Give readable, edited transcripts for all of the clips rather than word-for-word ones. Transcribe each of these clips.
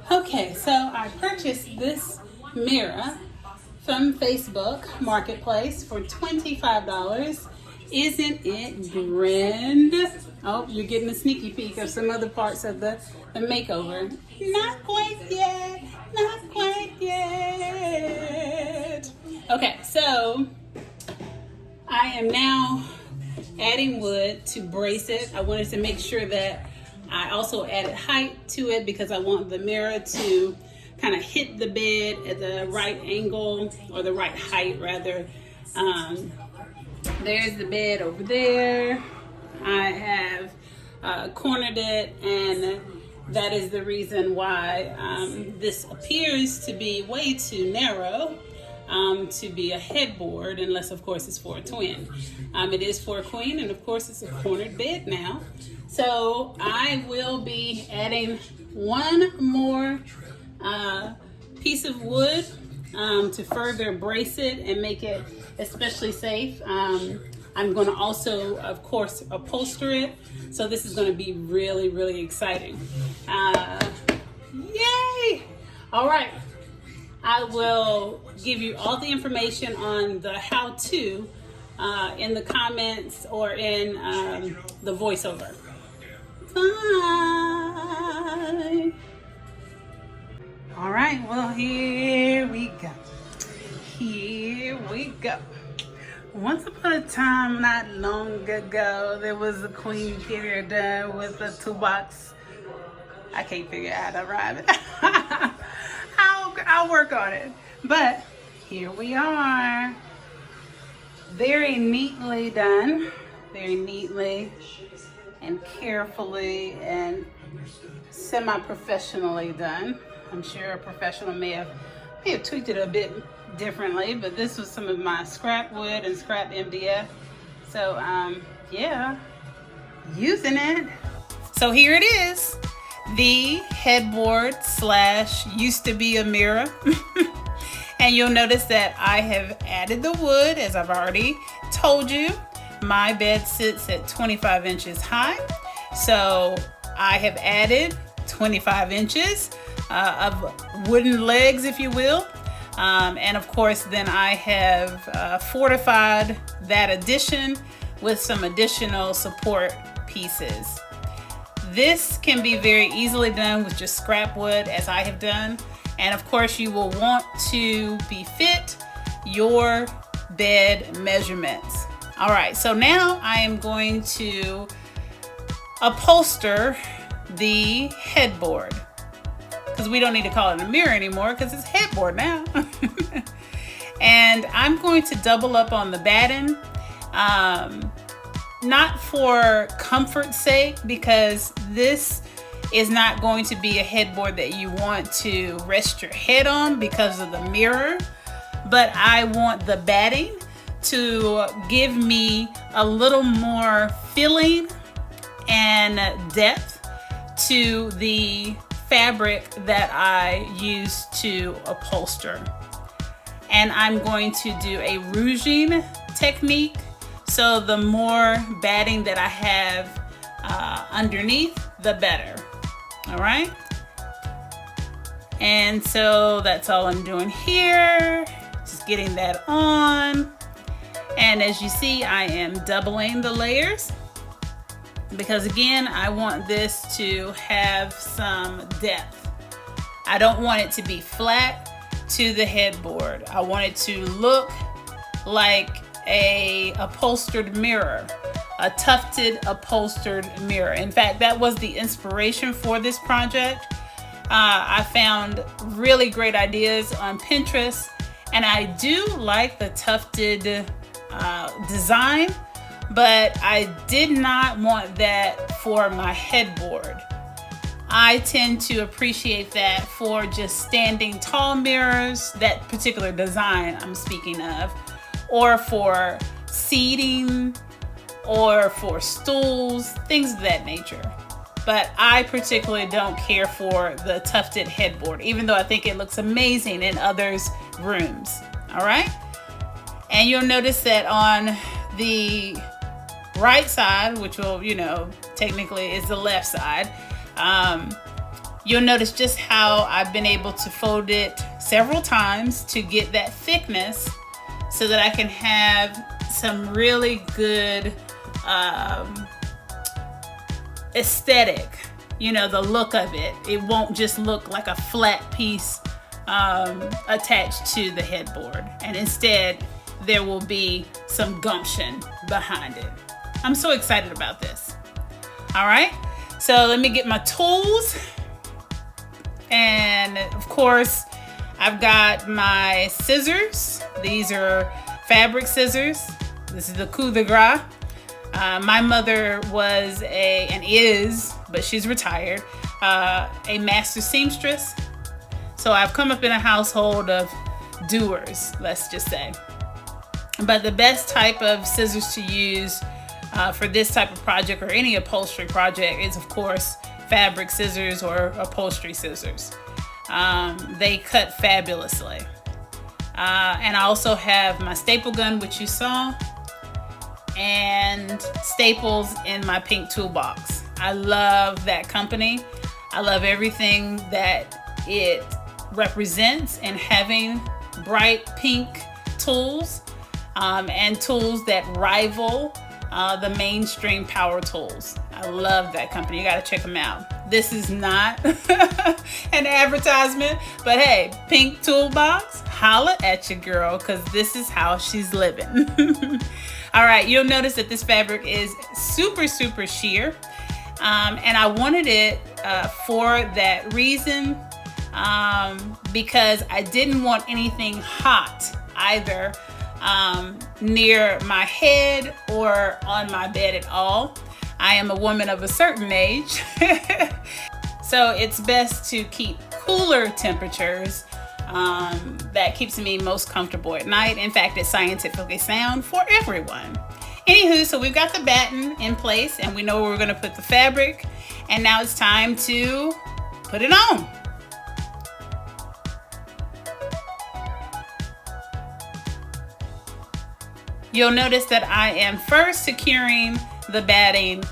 Okay, so I purchased this mirror from Facebook Marketplace for $25. Isn't it grand? Oh, you're getting a sneaky peek of some other parts of the makeover. Not quite yet, not quite yet. Okay, so I am now adding wood to brace it. I wanted to make sure that I also added height to it because I want the mirror to kind of hit the bed at the right angle, or the right height rather. There's the bed over there. I have cornered it, and that is the reason why this appears to be way too narrow to be a headboard, unless of course it's for a twin. It is for a queen, and of course it's a cornered bed now. So I will be adding one more piece of wood to further brace it and make it especially safe. I'm going to also, of course, upholster it. So this is going to be really, really exciting. Yay! All right. I will give you all the information on the how-to in the comments or in the voiceover. Bye. All right, well, here we go. Here we go. Once upon a time, not long ago, there was a queen here done with a toolbox. I can't figure out how to rhyme it. I'll work on it. But here we are. Very neatly done. Very neatly and carefully and semi-professionally done. I'm sure a professional may have tweaked it a bit differently, but this was some of my scrap wood and scrap MDF. So yeah, using it. So here it is, the headboard slash used to be a mirror. And you'll notice that I have added the wood, as I've already told you. My bed sits at 25 inches high. So I have added 25 inches of wooden legs, if you will. And of course, then I have fortified that addition with some additional support pieces. This can be very easily done with just scrap wood, as I have done. And of course, you will want to befit your bed measurements. All right, so now I am going to upholster the headboard, because we don't need to call it a mirror anymore because it's headboard now. And I'm going to double up on the batting, not for comfort's sake, because this is not going to be a headboard that you want to rest your head on because of the mirror, but I want the batting to give me a little more filling and depth to the fabric that I use to upholster. And I'm going to do a rouging technique, so the more batting that I have underneath, the better. All right, and so that's all I'm doing here, just getting that on. And as you see, I am doubling the layers because, again, I want this to have some depth. I don't want it to be flat to the headboard. I want it to look like a upholstered mirror, a tufted upholstered mirror. In fact, that was the inspiration for this project. I found really great ideas on Pinterest, and I do like the tufted design, but I did not want that for my headboard. I tend to appreciate that for just standing tall mirrors, that particular design I'm speaking of, or for seating, or for stools, things of that nature. But I particularly don't care for the tufted headboard, even though I think it looks amazing in others' rooms. All right? And you'll notice that on the right side, which will, technically is the left side, You'll notice just how I've been able to fold it several times to get that thickness so that I can have some really good aesthetic, you know, the look of it. It won't just look like a flat piece attached to the headboard, and instead there will be some gumption behind it. I'm so excited about this. All right, so let me get my tools, and of course I've got my scissors. These are fabric scissors. This is the coup de grace. My mother was and is, but she's retired, a master seamstress. So I've come up in a household of doers, let's just say. But the best type of scissors to use for this type of project or any upholstery project is, of course, fabric scissors or upholstery scissors. They cut fabulously. And I also have my staple gun, which you saw, and staples in my pink toolbox. I love that company. I love everything that it represents, and having bright pink tools and tools that rival the mainstream power tools. I love that company. You got to check them out. This is not an advertisement, but hey, pink toolbox, holla at your girl, because this is how she's living. All right, you'll notice that this fabric is super, super sheer. And I wanted it for that reason, because I didn't want anything hot either near my head or on my bed at all. I am a woman of a certain age, so it's best to keep cooler temperatures. That keeps me most comfortable at night. In fact, it's scientifically sound for everyone. Anywho, so we've got the batten in place, and we know where we're going to put the fabric, and now it's time to put it on. You'll notice that I am first securing the batting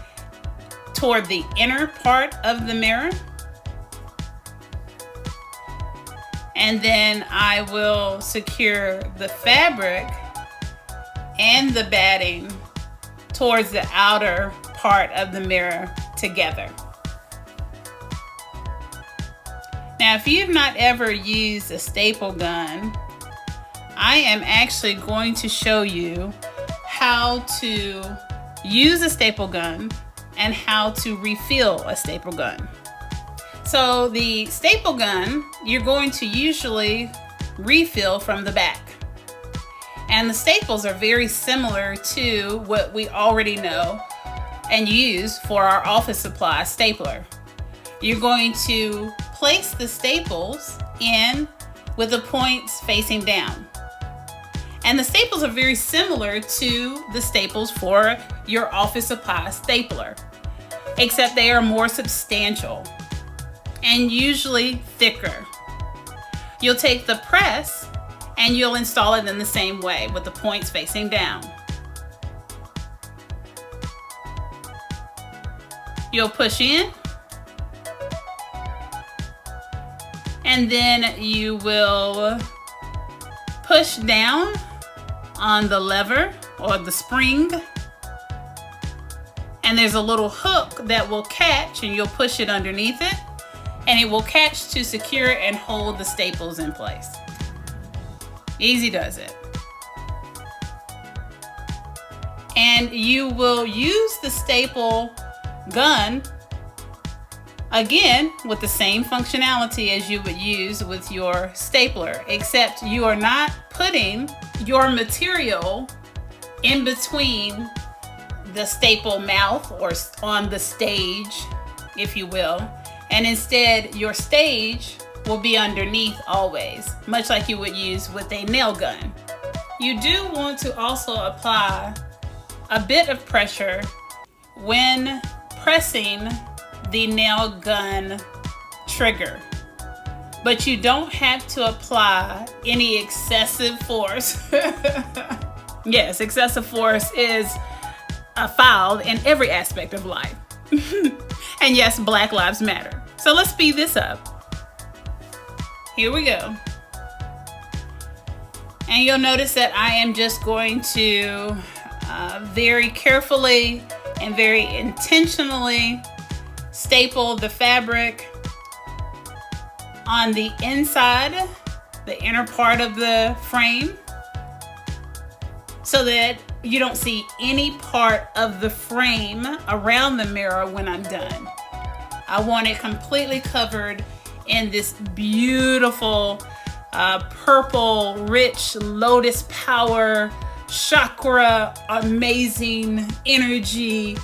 toward the inner part of the mirror, and then I will secure the fabric and the batting towards the outer part of the mirror together. Now, if you've not ever used a staple gun, I am actually going to show you how to use a staple gun and how to refill a staple gun. So the staple gun, you're going to usually refill from the back. And the staples are very similar to what we already know and use for our office supply stapler. You're going to place the staples in with the points facing down. And the staples are very similar to the staples for your office supply stapler, except they are more substantial and usually thicker. You'll take the press and you'll install it in the same way with the points facing down. You'll push in, and then you will push down on the lever or the spring, and there's a little hook that will catch, and you'll push it underneath it, and it will catch to secure and hold the staples in place. Easy does it. And you will use the staple gun again with the same functionality as you would use with your stapler, except you are not putting your material in between the staple mouth or on the stage, if you will, and instead your stage will be underneath always, much like you would use with a nail gun. You do want to also apply a bit of pressure when pressing the nail gun trigger, but you don't have to apply any excessive force. Yes, excessive force is foul in every aspect of life. And yes, Black Lives Matter. So let's speed this up. Here we go. And you'll notice that I am just going to very carefully and very intentionally staple the fabric on the inside, the inner part of the frame, so that you don't see any part of the frame around the mirror when I'm done. I want it completely covered in this beautiful purple, rich lotus power, chakra, amazing energy,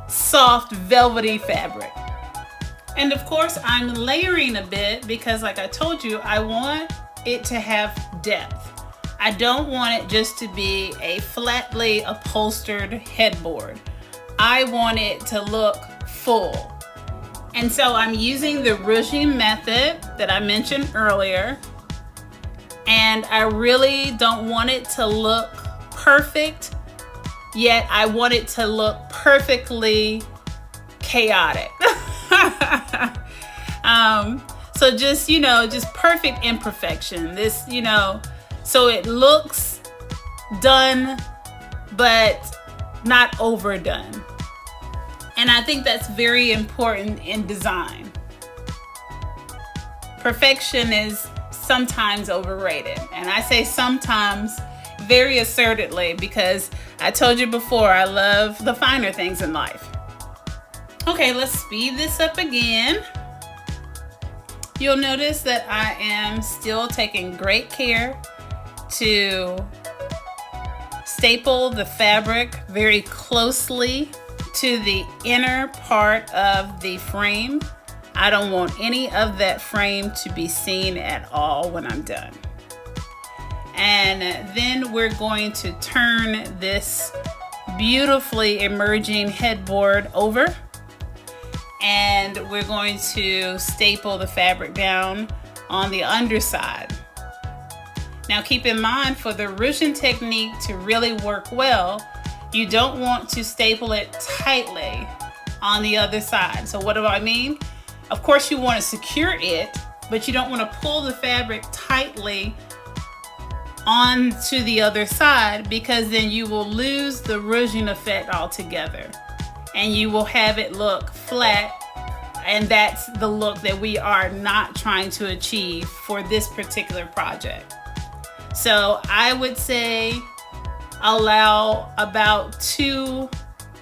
soft, velvety fabric. And of course, I'm layering a bit because, like I told you, I want it to have depth. I don't want it just to be a flatly upholstered headboard. I want it to look full. And so I'm using the ruching method that I mentioned earlier. And I really don't want it to look perfect, yet I want it to look perfectly chaotic. So just, just perfect imperfection. This, so it looks done, but not overdone. And I think that's very important in design. Perfection is sometimes overrated. And I say sometimes very assertively because I told you before, I love the finer things in life. Okay, let's speed this up again. You'll notice that I am still taking great care to staple the fabric very closely to the inner part of the frame. I don't want any of that frame to be seen at all when I'm done. And then we're going to turn this beautifully emerging headboard over, and we're going to staple the fabric down on the underside. Now keep in mind, for the ruching technique to really work well, you don't want to staple it tightly on the other side. So what do I mean? Of course you want to secure it, but you don't want to pull the fabric tightly onto the other side, because then you will lose the ruching effect altogether and you will have it look flat, and that's the look that we are not trying to achieve for this particular project. So I would say allow about 2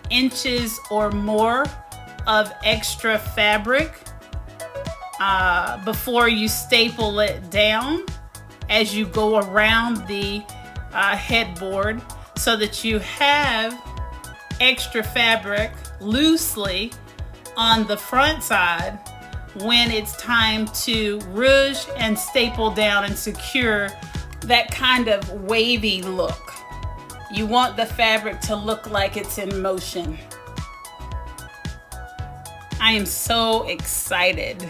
inches or more of extra fabric before you staple it down as you go around the headboard, so that you have extra fabric loosely on the front side when it's time to ruche and staple down and secure that kind of wavy look. You want the fabric to look like it's in motion. I am so excited.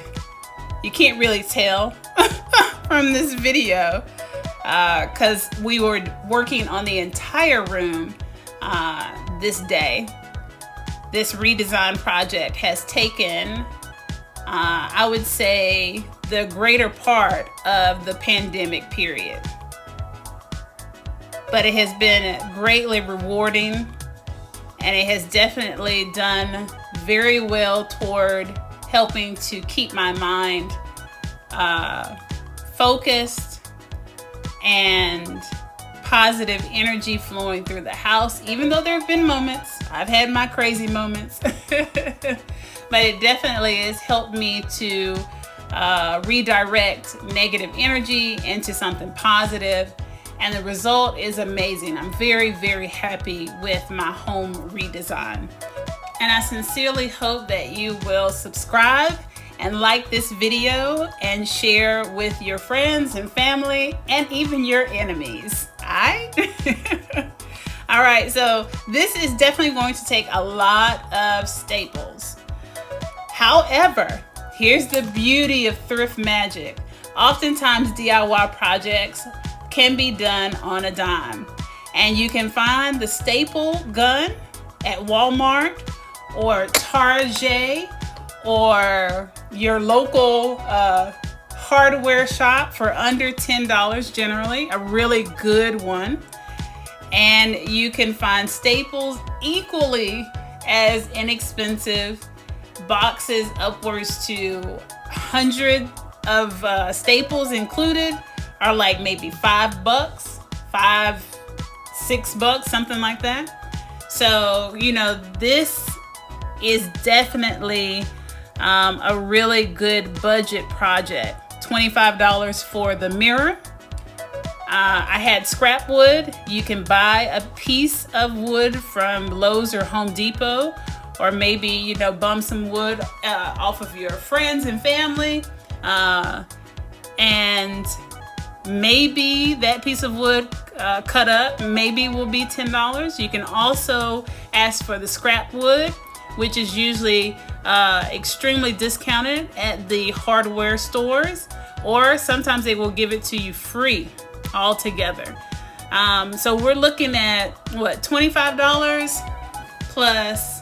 You can't really tell from this video because we were working on the entire room this day. This redesign project has taken, I would say, the greater part of the pandemic period. But it has been greatly rewarding, and it has definitely done very well toward helping to keep my mind focused and positive energy flowing through the house. Even though there have been moments, I've had my crazy moments, but it definitely has helped me to redirect negative energy into something positive. And the result is amazing. I'm very, very happy with my home redesign. And I sincerely hope that you will subscribe and like this video and share with your friends and family and even your enemies. All right? All right, so this is definitely going to take a lot of staples. However, here's the beauty of thrift magic. Oftentimes DIY projects can be done on a dime, and you can find the staple gun at Walmart or Target or your local hardware shop for under $10 generally, a really good one. And you can find staples equally as inexpensive, boxes upwards to 100 of staples included are like maybe $5, $6, something like that. So, you know, this is definitely a really good budget project. $25 for the mirror. I had scrap wood. You can buy a piece of wood from Lowe's or Home Depot, or maybe, you know, bum some wood off of your friends and family. And maybe that piece of wood cut up maybe will be $10. You can also ask for the scrap wood, which is usually extremely discounted at the hardware stores, or sometimes they will give it to you free altogether. So we're looking at what, $25 plus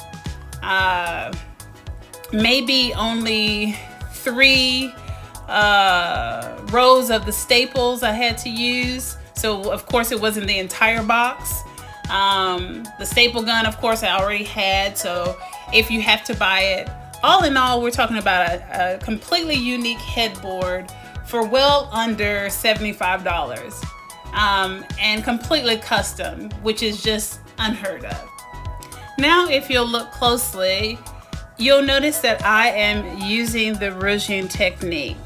maybe only 3 rows of the staples I had to use. So of course it wasn't the entire box. The staple gun, of course, I already had. So if you have to buy it, all in all, we're talking about a completely unique headboard for well under $75, and completely custom, which is just unheard of. Now, if you'll look closely, you'll notice that I am using the rouging technique.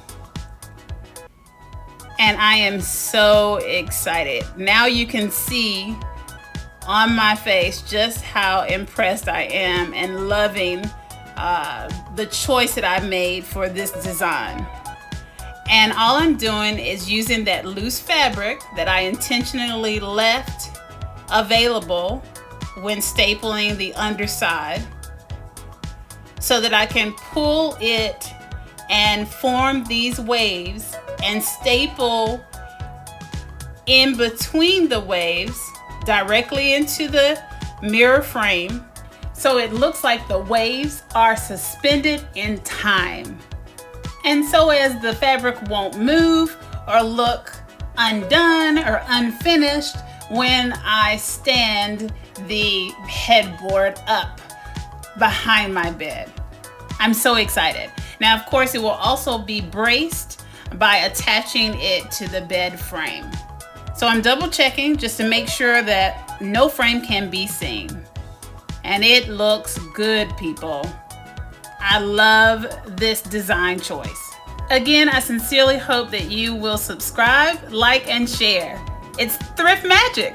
And I am so excited. Now you can see on my face just how impressed I am and loving the choice that I made for this design. And all I'm doing is using that loose fabric that I intentionally left available when stapling the underside, so that I can pull it and form these waves and staple in between the waves directly into the mirror frame, so it looks like the waves are suspended in time. And so as the fabric won't move or look undone or unfinished when I stand the headboard up behind my bed. I'm so excited. Now, of course, it will also be braced by attaching it to the bed frame. So I'm double checking just to make sure that no frame can be seen. And it looks good, people. I love this design choice. Again, I sincerely hope that you will subscribe, like, and share. It's thrift magic.